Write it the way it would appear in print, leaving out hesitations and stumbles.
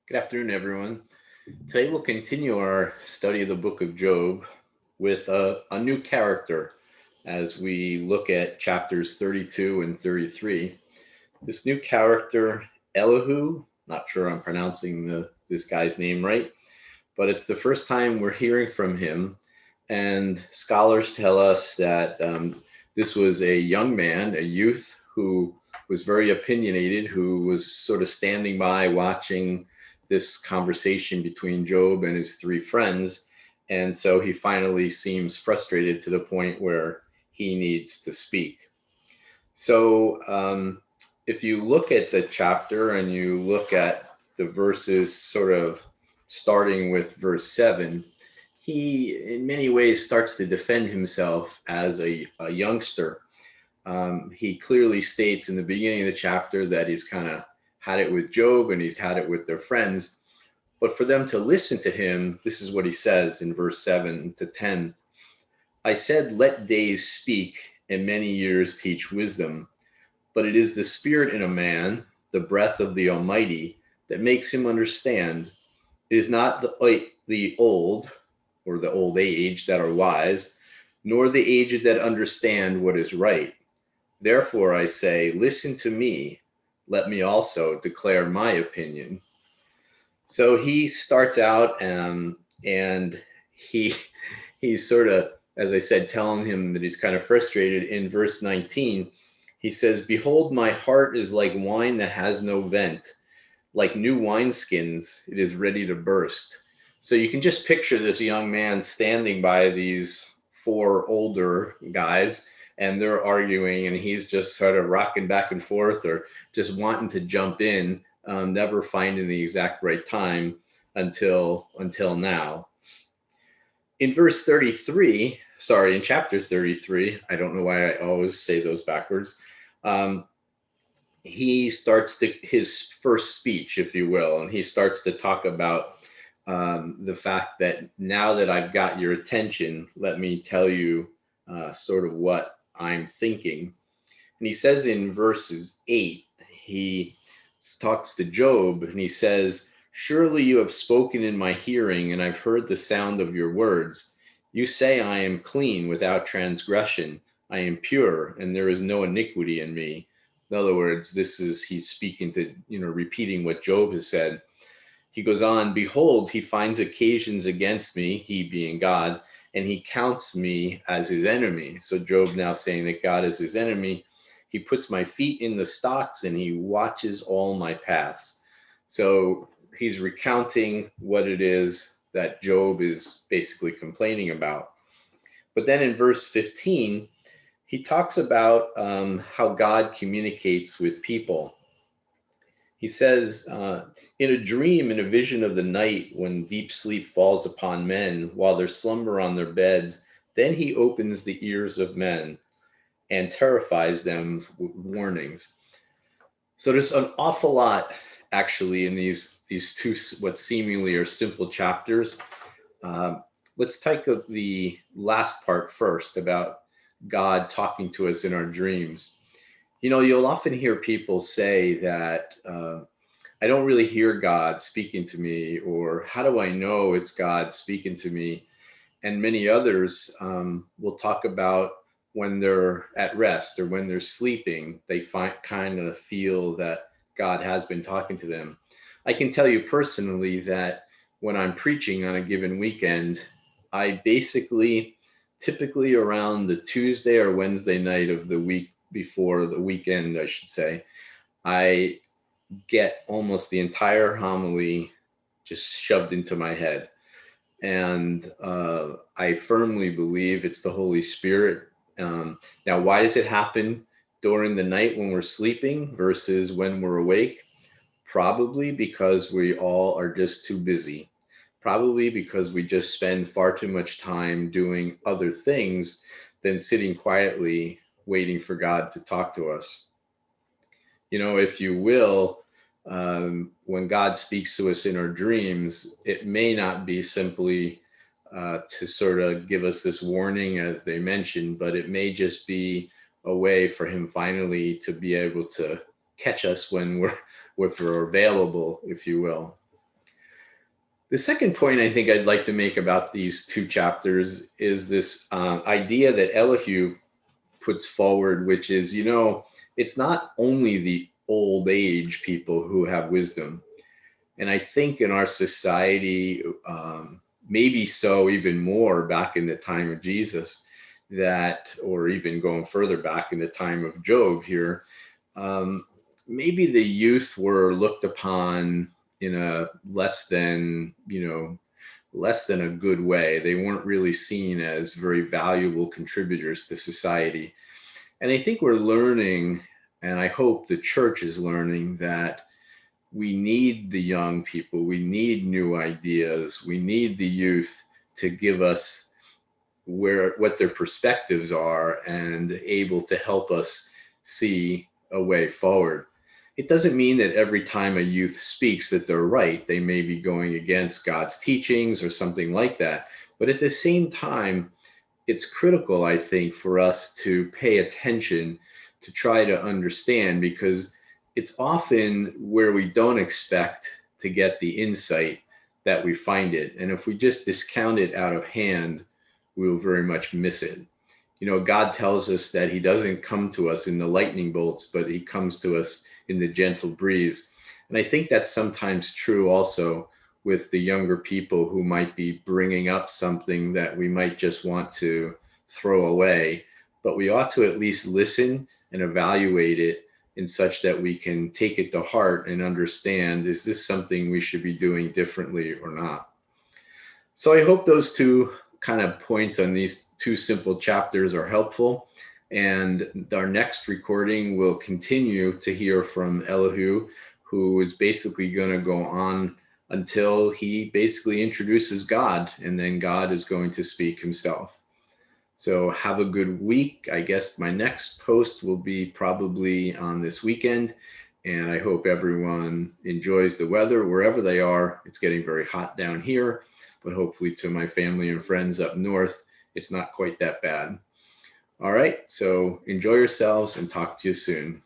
Good afternoon, everyone. Today we'll continue our study of the book of Job with a new character as we look at chapters 32 and 33. This new character, Elihu, not sure I'm pronouncing this guy's name right, but it's the first time we're hearing from him. And scholars tell us that this was a young man, a youth who was very opinionated, who was sort of standing by watching this conversation between Job and his three friends. And so he finally seems frustrated to the point where he needs to speak. So if you look at the chapter and you look at the verses sort of starting with verse 7, he in many ways starts to defend himself as a youngster. He clearly states in the beginning of the chapter that he's kind of had it with Job and he's had it with their friends. But for them to listen to him, this is what he says in verse 7 to 10. I said, let days speak and many years teach wisdom. But it is the spirit in a man, the breath of the Almighty, that makes him understand. It is not the old or the old age that are wise, nor the aged that understand what is right. Therefore I say, listen to me. Let me also declare my opinion. So he starts out and he he's sort of, as I said, telling him that he's kind of frustrated. In verse 19, he says, behold, my heart is like wine that has no vent, like new wineskins, it is ready to burst. So you can just picture this young man standing by these four older guys, and they're arguing, and he's just sort of rocking back and forth or just wanting to jump in, never finding the exact right time until now. In verse 33, sorry, in chapter 33, I don't know why I always say those backwards. He starts his first speech, if you will, and he starts to talk about the fact that now that I've got your attention, let me tell you sort of what I'm thinking. And he says in verses 8, he talks to Job and he says, surely you have spoken in my hearing, and I've heard the sound of your words. You say I am clean without transgression. I am pure, and there is no iniquity in me. In other words, he's speaking to, repeating what Job has said. He goes on, behold, he finds occasions against me, he being God, and he counts me as his enemy. So Job now saying that God is his enemy. He puts my feet in the stocks and he watches all my paths. So he's recounting what it is that Job is basically complaining about. But then in verse 15, he talks about how God communicates with people. He says, in a dream, in a vision of the night, when deep sleep falls upon men while they slumber on their beds, then he opens the ears of men and terrifies them with warnings. So there's an awful lot actually in these two what seemingly are simple chapters. Let's take the last part first about God talking to us in our dreams. You'll often hear people say that I don't really hear God speaking to me, or how do I know it's God speaking to me? And many others will talk about when they're at rest or when they're sleeping, they kind of feel that God has been talking to them. I can tell you personally that when I'm preaching on a given weekend, I basically, typically around the Tuesday or Wednesday night of the week before the weekend, I should say, I get almost the entire homily just shoved into my head. And I firmly believe it's the Holy Spirit. Now, why does it happen during the night when we're sleeping versus when we're awake? Probably because we all are just too busy. Probably because we just spend far too much time doing other things than sitting quietly waiting for God to talk to us. If you will, when God speaks to us in our dreams, it may not be simply to sort of give us this warning, as they mentioned, but it may just be a way for him finally to be able to catch us when we're available, if you will. The second point I think I'd like to make about these two chapters is this idea that Elihu puts forward, which is, it's not only the old age people who have wisdom. And I think in our society, maybe so even more back in the time of Jesus, that, or even going further back in the time of Job here, um, maybe the youth were looked upon in a less than a good way. They weren't really seen as very valuable contributors to society. And I think we're learning, and I hope the church is learning, that we need the young people, we need new ideas, we need the youth to give us what their perspectives are and able to help us see a way forward. It doesn't mean that every time a youth speaks that they're right. They may be going against God's teachings or something like that. But at the same time, it's critical, I think, for us to pay attention, to try to understand, because it's often where we don't expect to get the insight that we find it. And if we just discount it out of hand, we will very much miss it. God tells us that he doesn't come to us in the lightning bolts, but he comes to us in the gentle breeze. And I think that's sometimes true also with the younger people who might be bringing up something that we might just want to throw away, but we ought to at least listen and evaluate it in such that we can take it to heart and understand, is this something we should be doing differently or not? So I hope those two kind of points on these two simple chapters are helpful. And our next recording will continue to hear from Elihu, who is basically going to go on until he basically introduces God, and then God is going to speak himself. So have a good week. I guess my next post will be probably on this weekend, and I hope everyone enjoys the weather wherever they are. It's getting very hot down here, but hopefully to my family and friends up north, it's not quite that bad. All right, so enjoy yourselves and talk to you soon.